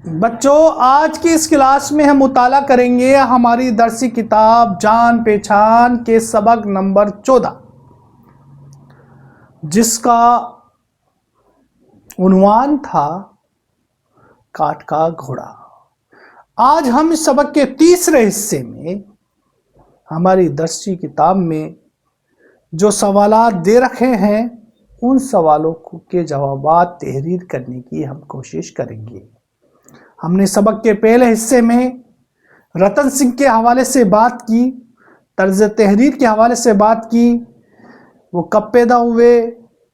بچوں، آج کی اس کلاس میں ہم مطالعہ کریں گے ہماری درسی کتاب جان پہچان کے سبق نمبر 14، جس کا عنوان تھا کاٹ کا گھوڑا۔ آج ہم اس سبق کے تیسرے حصے میں ہماری درسی کتاب میں جو سوالات دے رکھے ہیں ان سوالوں کے جوابات تحریر کرنے کی ہم کوشش کریں گے۔ ہم نے سبق کے پہلے حصے میں رتن سنگھ کے حوالے سے بات کی، طرز تحریر کے حوالے سے بات کی، وہ کب پیدا ہوئے،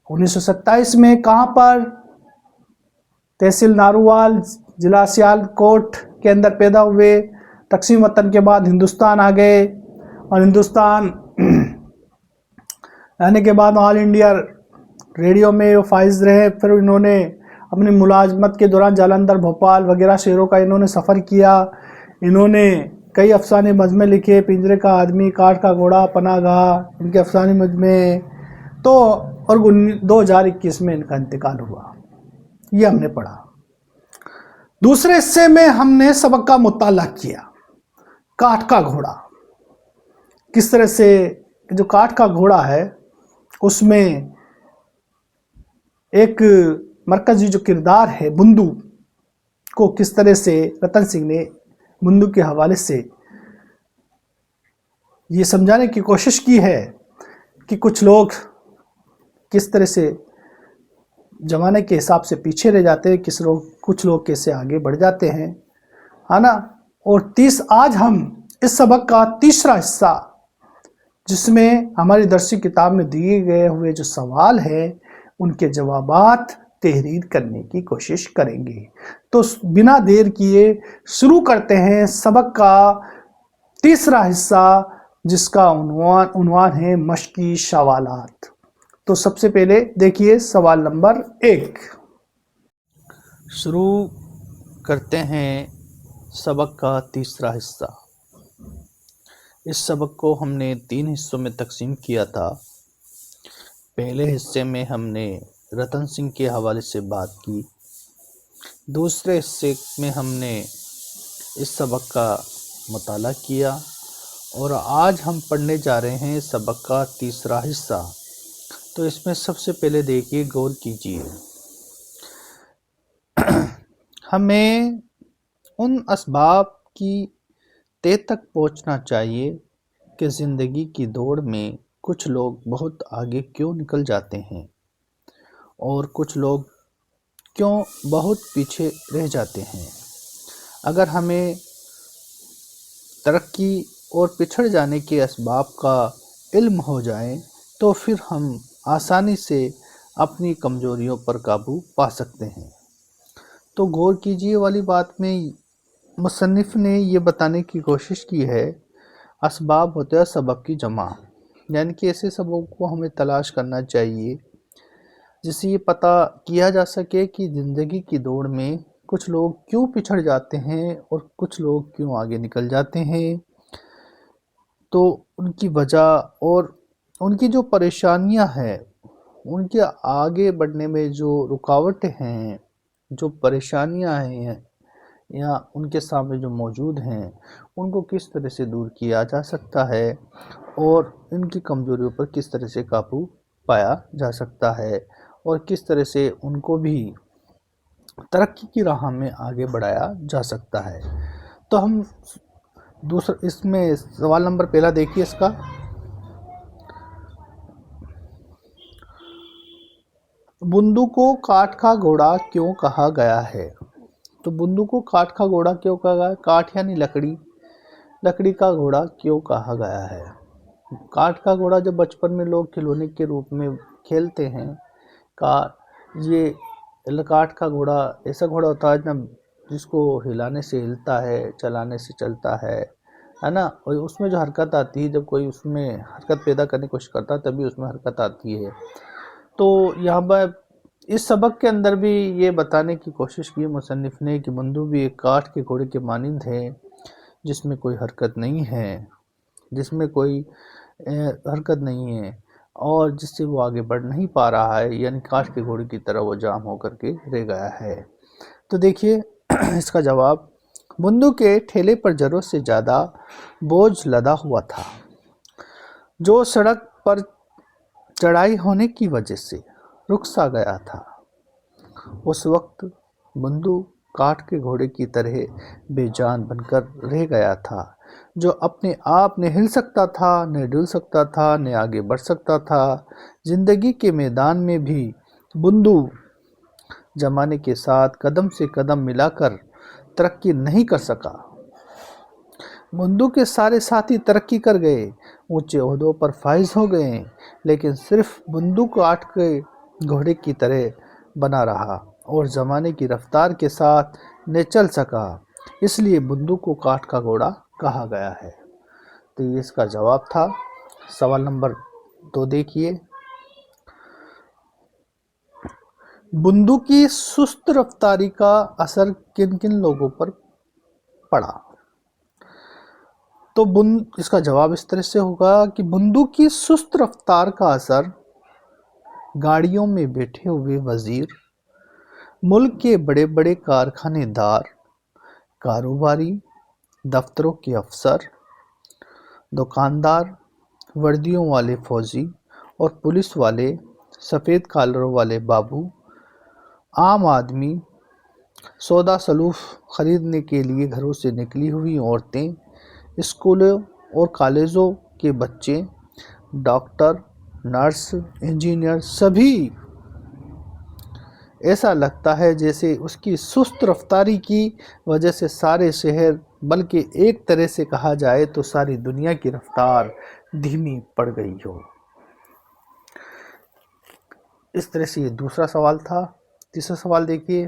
1927 میں کہاں پر، تحصیل نارووال، ضلع سیالکوٹ کے اندر پیدا ہوئے، تقسیم وطن کے بعد ہندوستان آ گئے اور ہندوستان آنے کے بعد آل انڈیا ریڈیو میں وہ فائز رہے۔ پھر انہوں نے اپنی ملازمت کے دوران جالندھر، بھوپال وغیرہ شہروں کا انہوں نے سفر کیا۔ انہوں نے کئی افسانے مجموعے لکھے، پنجرے کا آدمی، کاٹ کا گھوڑا، پناہ گاہ، ان کے افسانے مجموعے۔ تو اور 2021 میں ان کا انتقال ہوا، یہ ہم نے پڑھا۔ دوسرے حصے میں ہم نے سبق کا مطالعہ کیا، کاٹ کا گھوڑا کس طرح سے، جو کاٹ کا گھوڑا ہے اس میں ایک مرکزی جو کردار ہے بندو کو کس طرح سے رتن سنگھ نے بندو کے حوالے سے یہ سمجھانے کی کوشش کی ہے کہ کچھ لوگ کس طرح سے زمانے کے حساب سے پیچھے رہ جاتے ہیں، کچھ لوگ کیسے آگے بڑھ جاتے ہیں، ہے نا۔ اور آج ہم اس سبق کا تیسرا حصہ، جس میں ہماری درسی کتاب میں دیے گئے ہوئے جو سوال ہیں ان کے جوابات تحریر کرنے کی کوشش کریں گے۔ تو بنا دیر کیے شروع کرتے ہیں سبق کا تیسرا حصہ، جس کا عنوان ہے مشقی سوالات۔ تو سب سے پہلے دیکھیے سوال نمبر 1۔ شروع کرتے ہیں سبق کا تیسرا حصہ۔ اس سبق کو ہم نے 3 حصوں میں تقسیم کیا تھا۔ پہلے حصے میں ہم نے رتن سنگھ کے حوالے سے بات کی، دوسرے حصے میں ہم نے اس سبق کا مطالعہ کیا، اور آج ہم پڑھنے جا رہے ہیں سبق کا تیسرا حصہ۔ تو اس میں سب سے پہلے دیکھیے، غور کیجیے، ہمیں ان اسباب کی تہ تک پہنچنا چاہیے کہ زندگی کی دوڑ میں کچھ لوگ بہت آگے کیوں نکل جاتے ہیں اور کچھ لوگ کیوں بہت پیچھے رہ جاتے ہیں۔ اگر ہمیں ترقی اور پچھڑ جانے کے اسباب کا علم ہو جائے تو پھر ہم آسانی سے اپنی کمزوریوں پر قابو پا سکتے ہیں۔ تو غور کیجیے والی بات میں مصنف نے یہ بتانے کی کوشش کی ہے، اسباب ہوتے ہیں سبب کی جمع، یعنی کہ ایسے سبب کو ہمیں تلاش کرنا چاہیے جس سے یہ پتہ کیا جا سکے کہ زندگی کی دوڑ میں کچھ لوگ کیوں پچھڑ جاتے ہیں اور کچھ لوگ کیوں آگے نکل جاتے ہیں۔ تو ان کی وجہ اور ان کی جو پریشانیاں ہیں، ان کے آگے بڑھنے میں جو رکاوٹیں ہیں، جو پریشانیاں ہیں یا ان کے سامنے جو موجود ہیں، ان کو کس طرح سے دور کیا جا سکتا ہے اور ان کی کمزوریوں پر کس طرح سے قابو پایا جا سکتا ہے اور کس طرح سے ان کو بھی ترقی کی راہ میں آگے بڑھایا جا سکتا ہے۔ تو ہم اس میں سوال نمبر پہلا دیکھیے اس کا، بندو کو کاٹ کا گھوڑا کیوں کہا گیا ہے؟ تو بندو کو کاٹ کا گھوڑا کیوں کہا گیا ہے؟ کاٹ یعنی لکڑی، لکڑی کا گھوڑا کیوں کہا گیا ہے؟ کاٹ کا گھوڑا جب بچپن میں لوگ کھلونے کے روپ میں کھیلتے ہیں، یہ کاٹ کا گھوڑا ایسا گھوڑا ہوتا ہے جس کو ہلانے سے ہلتا ہے، چلانے سے چلتا ہے نا، اور اس میں جو حرکت آتی ہے، جب کوئی اس میں حرکت پیدا کرنے کی کوشش کرتا ہے تبھی اس میں حرکت آتی ہے۔ تو یہاں پر اس سبق کے اندر بھی یہ بتانے کی کوشش کی مصنف نے کہ بندو بھی ایک کاٹ کے گھوڑے کے مانند ہے، جس میں کوئی حرکت نہیں ہے، جس میں کوئی حرکت نہیں ہے اور جس سے وہ آگے بڑھ نہیں پا رہا ہے، یعنی کاٹ کے گھوڑے کی طرح وہ جام ہو کر کے رہ گیا ہے۔ تو دیکھیے اس کا جواب: بندو کے ٹھیلے پر ضرورت سے زیادہ بوجھ لدا ہوا تھا، جو سڑک پر چڑھائی ہونے کی وجہ سے رک سا گیا تھا۔ اس وقت بندو کاٹھ کے گھوڑے کی طرح بے جان بن کر رہ گیا تھا، جو اپنے آپ نہ ہل سکتا تھا، نہ ڈل سکتا تھا، نہ آگے بڑھ سکتا تھا۔ زندگی کے میدان میں بھی بندو زمانے کے ساتھ قدم سے قدم ملا کر ترقی نہیں کر سکا۔ بندو کے سارے ساتھی ترقی کر گئے، اونچے عہدوں پر فائز ہو گئے، لیکن صرف بندو کاٹھ کے گھوڑے کی طرح بنا رہا اور زمانے کی رفتار کے ساتھ نہ چل سکا، اس لیے بندو کو کاٹھ کا گھوڑا کہا گیا ہے۔ تو یہ اس کا جواب تھا۔ سوال نمبر 2 دیکھیے: بندو کی سست رفتاری کا اثر کن کن لوگوں پر پڑا؟ تو اس کا جواب اس طرح سے ہوگا کہ بندو کی سست رفتار کا اثر گاڑیوں میں بیٹھے ہوئے وزیر، ملک کے بڑے بڑے کارخانے دار، کاروباری، دفتروں کے افسر، دکاندار، وردیوں والے فوجی اور پولیس والے، سفید کالروں والے بابو، عام آدمی، سودا سلوف خریدنے کے لیے گھروں سے نکلی ہوئی عورتیں، اسکولوں اور کالجوں کے بچے، ڈاکٹر، نرس، انجینئر، سبھی ایسا لگتا ہے جیسے اس کی سست رفتاری کی وجہ سے سارے شہر، بلکہ ایک طرح سے کہا جائے تو ساری دنیا کی رفتار دھیمی پڑ گئی ہو۔ اس طرح سے یہ دوسرا سوال تھا۔ تیسرا سوال دیکھیے: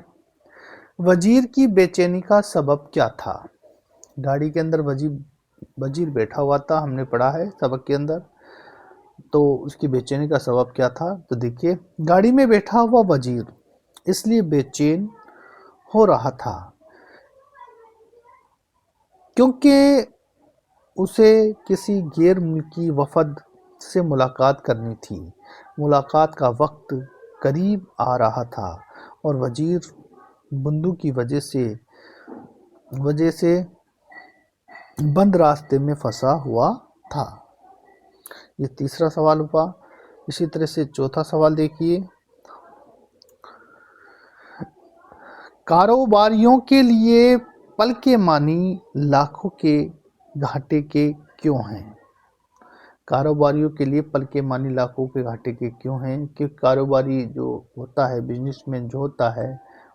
وزیر کی بے چینی کا سبب کیا تھا؟ گاڑی کے اندر وزیر بیٹھا ہوا تھا، ہم نے پڑھا ہے سبق کے اندر، تو اس کی بے چینی کا سبب کیا تھا؟ تو دیکھیے، گاڑی میں بیٹھا ہوا وزیر اس لیے بے چین ہو رہا تھا کیونکہ اسے کسی غیر ملکی وفد سے ملاقات کرنی تھی۔ ملاقات کا وقت قریب آ رہا تھا اور وزیر بندو کی وجہ سے بند راستے میں پھنسا ہوا تھا۔ یہ تیسرا سوال ہوا۔ اسی طرح سے چوتھا سوال دیکھیے: کاروباریوں کے لیے پل کے معنی لاکھوں کے گھاٹے کے کیوں ہیں؟ کاروباریوں کے لیے پل کے معنی لاکھوں کے گھاٹے کے کیوں ہیں؟ کیونکہ کاروباری جو ہوتا ہے، بزنس مین جو ہوتا ہے،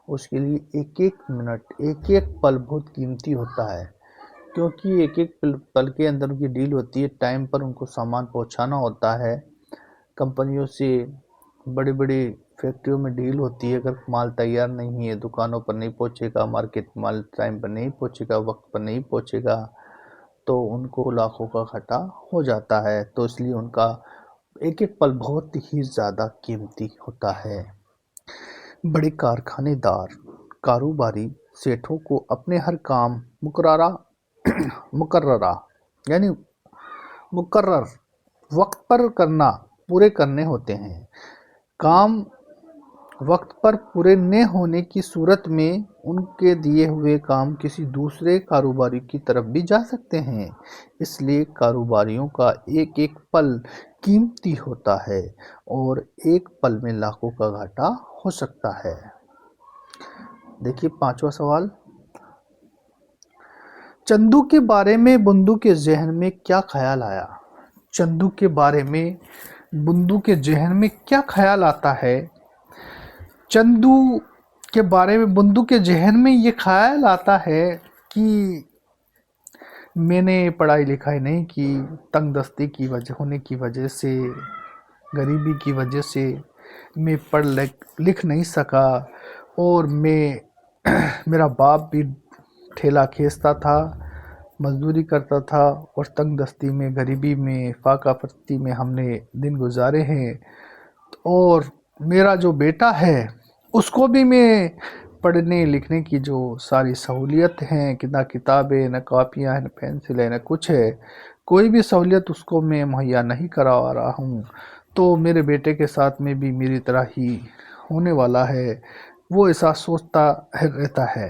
اس کے لیے ایک ایک منٹ، ایک ایک پل بہت قیمتی ہوتا ہے، کیونکہ ایک ایک پل کے اندر ان کی ڈیل ہوتی ہے، ٹائم پر ان کو سامان پہنچانا ہوتا ہے، کمپنیوں سے، بڑی بڑی فیکٹریوں میں ڈیل ہوتی ہے، اگر مال تیار نہیں ہے، دکانوں پر نہیں پہنچے گا، مارکیٹ مال ٹائم پر نہیں پہنچے گا، وقت پر نہیں پہنچے گا، تو ان کو لاکھوں کا گھاٹا ہو جاتا ہے۔ تو اس لیے ان کا ایک ایک پل بہت ہی زیادہ قیمتی ہوتا ہے۔ بڑے کارخانے دار، کاروباری سیٹھوں کو اپنے ہر کام مقرر وقت پر پورے کرنے ہوتے ہیں۔ کام وقت پر پورے نہ ہونے کی صورت میں ان کے دیے ہوئے کام کسی دوسرے کاروباری کی طرف بھی جا سکتے ہیں، اس لیے کاروباریوں کا ایک ایک پل قیمتی ہوتا ہے اور ایک پل میں لاکھوں کا گھاٹا ہو سکتا ہے۔ دیکھیے پانچواں سوال: چندو کے بارے میں بندو کے ذہن میں کیا خیال آیا؟ چندو کے بارے میں بندو کے ذہن میں کیا خیال آتا ہے؟ چندو کے بارے میں بندو کے ذہن میں یہ خیال آتا ہے کہ میں نے پڑھائی لکھائی نہیں کی، تنگ دستی کی ہونے کی وجہ سے، غریبی کی وجہ سے میں پڑھ لکھ نہیں سکا، اور میرا باپ بھی ٹھیلا کھینچتا تھا، مزدوری کرتا تھا، اور تنگ دستی میں، غریبی میں، فاقہ پرستی میں ہم نے دن گزارے ہیں، اور میرا جو بیٹا ہے اس کو بھی میں پڑھنے لکھنے کی جو ساری سہولیت ہیں، نہ کتابیں، نہ کاپیاں، نہ پینسل ہے، نہ کچھ ہے، کوئی بھی سہولیت اس کو میں مہیا نہیں کرا رہا ہوں، تو میرے بیٹے کے ساتھ میں بھی میری طرح ہی ہونے والا ہے، وہ ایسا سوچتا رہتا ہے۔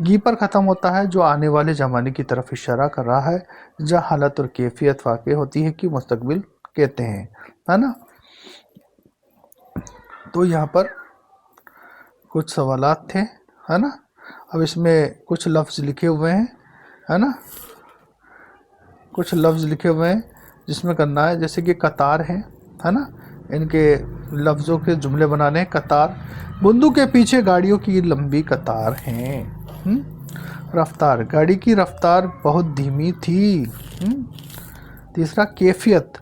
گی پر ختم ہوتا ہے جو آنے والے زمانے کی طرف اشارہ کر رہا ہے، جہاں حالت اور کیفیت واقع ہوتی ہے کہ مستقبل کہتے ہیں، ہے نا۔ تو یہاں پر کچھ سوالات تھے، ہے نا۔ اب اس میں کچھ لفظ لکھے ہوئے ہیں، ہے نا، کچھ لفظ لکھے ہوئے ہیں جس میں کرنا ہے، جیسے کہ قطار ہے نا، ان کے لفظوں کے جملے بنانے ہیں۔ قطار، بندوق کے پیچھے گاڑیوں کی لمبی قطار ہیں۔ رفتار، گاڑی کی رفتار بہت دھیمی تھی۔ تیسرا، کیفیت،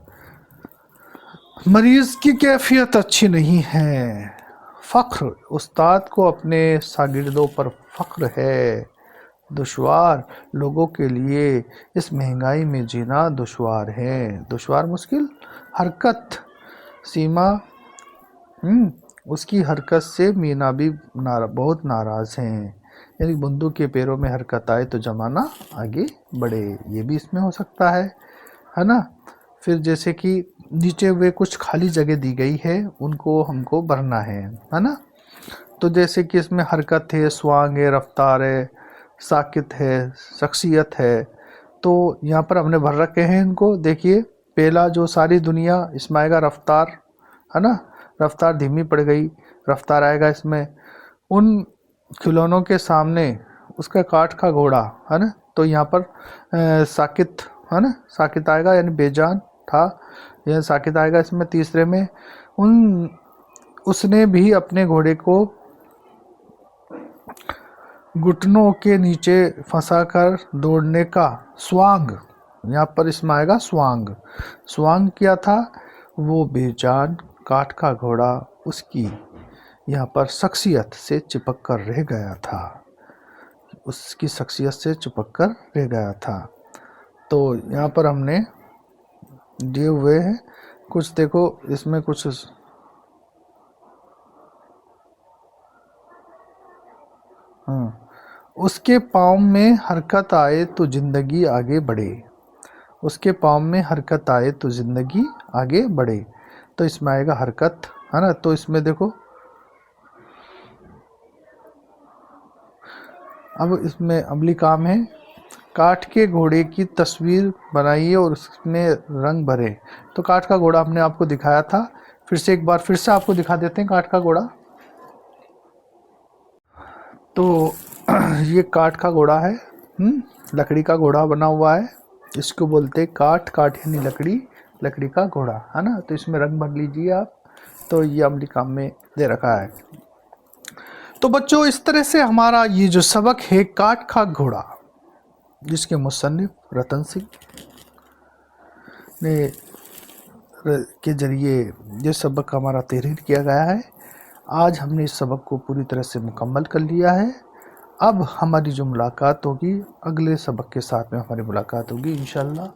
مریض کی کیفیت اچھی نہیں ہے۔ فخر، استاد کو اپنے شاگردوں پر فخر ہے۔ دشوار، لوگوں کے لیے اس مہنگائی میں جینا دشوار ہے۔ دشوار مشکل۔ حرکت، سیما اس کی حرکت سے مینا بھی بہت ناراض ہیں، یعنی بندوق کے پیروں میں حرکت آئے تو زمانہ آگے بڑھے، یہ بھی اس میں ہو سکتا ہے نا۔ پھر جیسے کہ نیچے ہوئے کچھ خالی جگہ دی گئی ہے، ان کو ہم کو بھرنا ہے نا۔ تو جیسے کہ اس میں حرکت ہے، سوانگ ہے، رفتار ہے، ساکت ہے، شخصیت ہے، تو یہاں پر ہم نے بھر رکھے ہیں ان کو۔ دیکھیے پہلا جو ساری دنیا، اس میں آئے گا رفتار، ہے نا، رفتار دھیمی پڑ گئی، رفتار آئے گا اس میں۔ ان کھلونوں کے سامنے اس کا کاٹھ کا گھوڑا، ہے نا، تو یہاں پر ساکت، ہے نا، ساکت آئے گا، یعنی بے جان تھا، یہ ساکت آئے گا اس میں۔ تیسرے میں اس نے بھی اپنے گھوڑے کو گھٹنوں کے نیچے پھنسا کر دوڑنے کا سوانگ، یہاں پر اس میں آئے گا سوانگ۔ سوانگ کیا تھا؟ وہ بے جان کاٹھ کا گھوڑا اس کی یہاں پر شخصیت سے چپک کر رہ گیا تھا، اس کی شخصیت سے چپک کر رہ گیا تھا۔ تو یہاں پر ہم نے دیے ہوئے ہیں کچھ، دیکھو اس میں کچھ اس کے پاؤں میں حرکت آئے تو زندگی آگے بڑھے۔ اس کے پاؤں میں حرکت آئے تو زندگی آگے بڑھے، تو اس میں آئے گا حرکت، ہے نا۔ تو اس میں دیکھو اب اس میں عملی کام ہے، کاٹھ کے گھوڑے کی تصویر بنائیے اور اس میں رنگ بھرے۔ تو کاٹھ کا گھوڑا ہم نے آپ کو دکھایا تھا، پھر سے ایک بار پھر سے آپ کو دکھا دیتے ہیں کاٹھ کا گھوڑا۔ تو یہ کاٹھ کا گھوڑا ہے، لکڑی کا گھوڑا بنا ہوا ہے، اس کو بولتے کاٹھ، کاٹھ یعنی لکڑی، لکڑی کا گھوڑا، ہے نا۔ تو اس میں رنگ بھر لیجیے آپ، تو یہ عملی کام میں دے رکھا ہے۔ تو بچوں اس طرح سے ہمارا یہ جو سبق ہے کاٹھ کا گھوڑا، جس کے مصنف رتن سنگھ نے کے ذریعے یہ سبق ہمارا تحریر کیا گیا ہے۔ آج ہم نے اس سبق کو پوری طرح سے مکمل کر لیا ہے۔ اب ہماری جو ملاقات ہوگی اگلے سبق کے ساتھ میں ہماری ملاقات ہوگی انشاءاللہ۔